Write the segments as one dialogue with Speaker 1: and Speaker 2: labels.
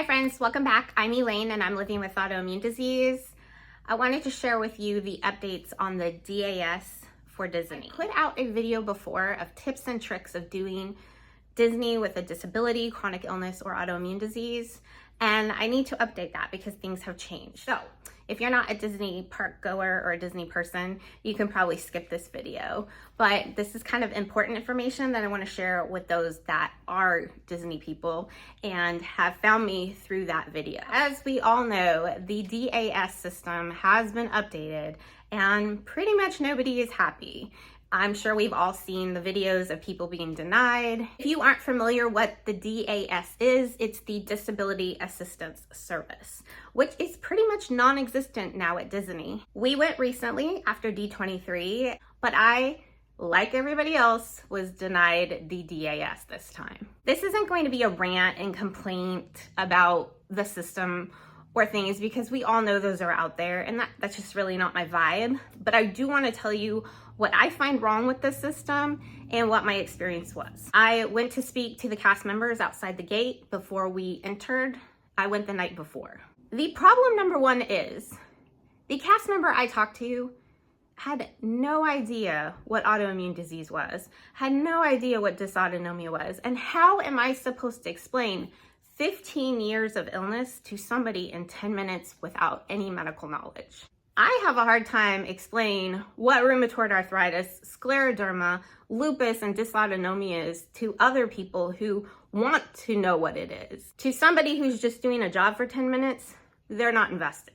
Speaker 1: Hi friends, welcome back. I'm Elaine and I'm living with autoimmune disease. I wanted to share with you the updates on the DAS for Disney. I put out a video before of tips and tricks of doing Disney with a disability, chronic illness, or autoimmune disease. And I need to update that because things have changed. So if you're not a Disney park goer or a Disney person, you can probably skip this video. But this is kind of important information that I want to share with those that are Disney people and have found me through that video. As we all know, the DAS system has been updated and pretty much nobody is happy. I'm sure we've all seen the videos of people being denied. If you aren't familiar what the DAS is, it's the Disability Assistance Service, which is pretty much non-existent now at Disney. We went recently after D23, but I, like everybody else, was denied the DAS this time. This isn't going to be a rant and complaint about the system or things because we all know those are out there and that's just really not my vibe. But I do want to tell you what I find wrong with this system and what my experience was. I went to speak to the cast members outside the gate before we entered. I went the night before. The problem number one is the cast member I talked to had no idea what autoimmune disease was, had no idea what dysautonomia was, and how am I supposed to explain 15 years of illness to somebody in 10 minutes without any medical knowledge? I have a hard time explaining what rheumatoid arthritis, scleroderma, lupus, and dysautonomia is to other people who want to know what it is. To somebody who's just doing a job for 10 minutes, they're not invested.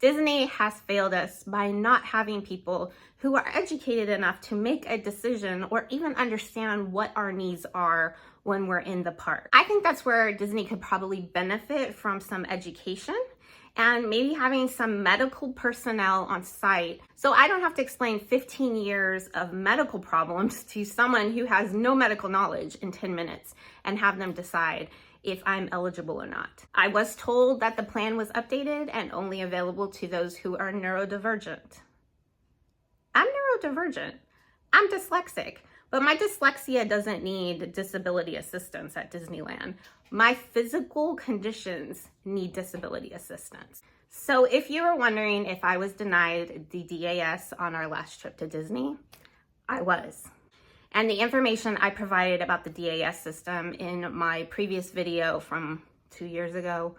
Speaker 1: Disney has failed us by not having people who are educated enough to make a decision or even understand what our needs are when we're in the park. I think that's where Disney could probably benefit from some education and maybe having some medical personnel on site so I don't have to explain 15 years of medical problems to someone who has no medical knowledge in 10 minutes and have them decide if I'm eligible or not. I was told that the plan was updated and only available to those who are neurodivergent. I'm neurodivergent. I'm dyslexic, but my dyslexia doesn't need disability assistance at Disneyland. My physical conditions need disability assistance. So if you were wondering if I was denied the DAS on our last trip to Disney, I was. And the information I provided about the DAS system in my previous video from 2 years ago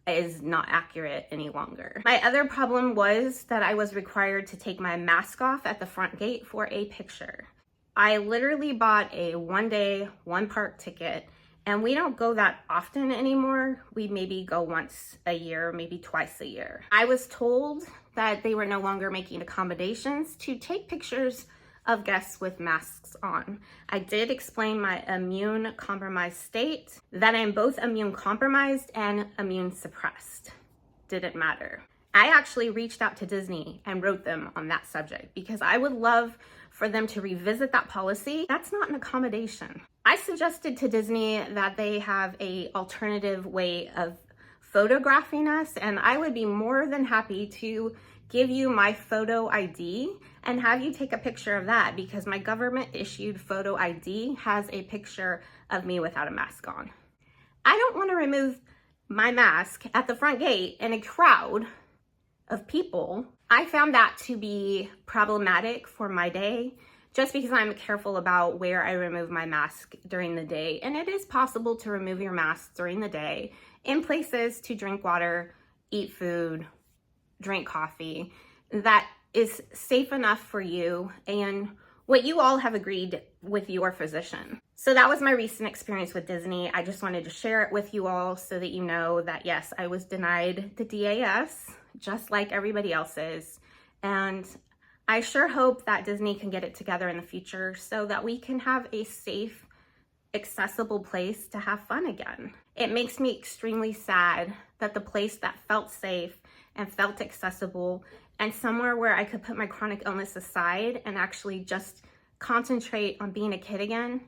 Speaker 1: is not accurate any longer. My other problem was that I was required to take my mask off at the front gate for a picture. I literally bought a one-day, one-park ticket, and we don't go that often anymore. We maybe go once a year, maybe twice a year. I was told that they were no longer making accommodations to take pictures of guests with masks on. I did explain my immune compromised state, that I'm both immune compromised and immune suppressed. Didn't matter. I actually reached out to Disney and wrote them on that subject because I would love for them to revisit that policy. That's not an accommodation. I suggested to Disney that they have an alternative way of photographing us, and I would be more than happy to give you my photo ID and have you take a picture of that because my government issued photo ID has a picture of me without a mask on. I don't want to remove my mask at the front gate in a crowd of people. I found that to be problematic for my day just because I'm careful about where I remove my mask during the day. And it is possible to remove your mask during the day in places to drink water, eat food, drink coffee that is safe enough for you and what you all have agreed with your physician. So that was my recent experience with Disney. I just wanted to share it with you all so that you know that yes, I was denied the DAS just like everybody else is. And I sure hope that Disney can get it together in the future so that we can have a safe, accessible place to have fun again. It makes me extremely sad that the place that felt safe and felt accessible and somewhere where I could put my chronic illness aside and actually just concentrate on being a kid again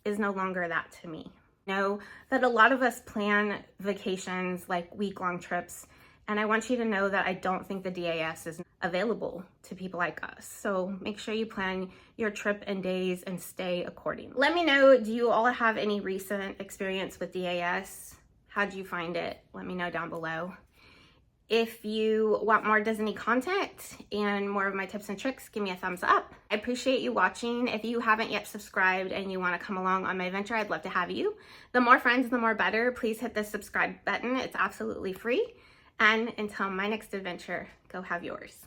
Speaker 1: is no longer that to me. I know that a lot of us plan vacations like week-long trips, and I want you to know that I don't think the DAS is available to people like us. So make sure you plan your trip and days and stay accordingly. Let me know, do you all have any recent experience with DAS? How'd you find it? Let me know down below. If you want more Disney content and more of my tips and tricks, give me a thumbs up. I appreciate you watching. If you haven't yet subscribed and you want to come along on my adventure, I'd love to have you. The more friends, the more better. Please hit the subscribe button. It's absolutely free. And until my next adventure, go have yours.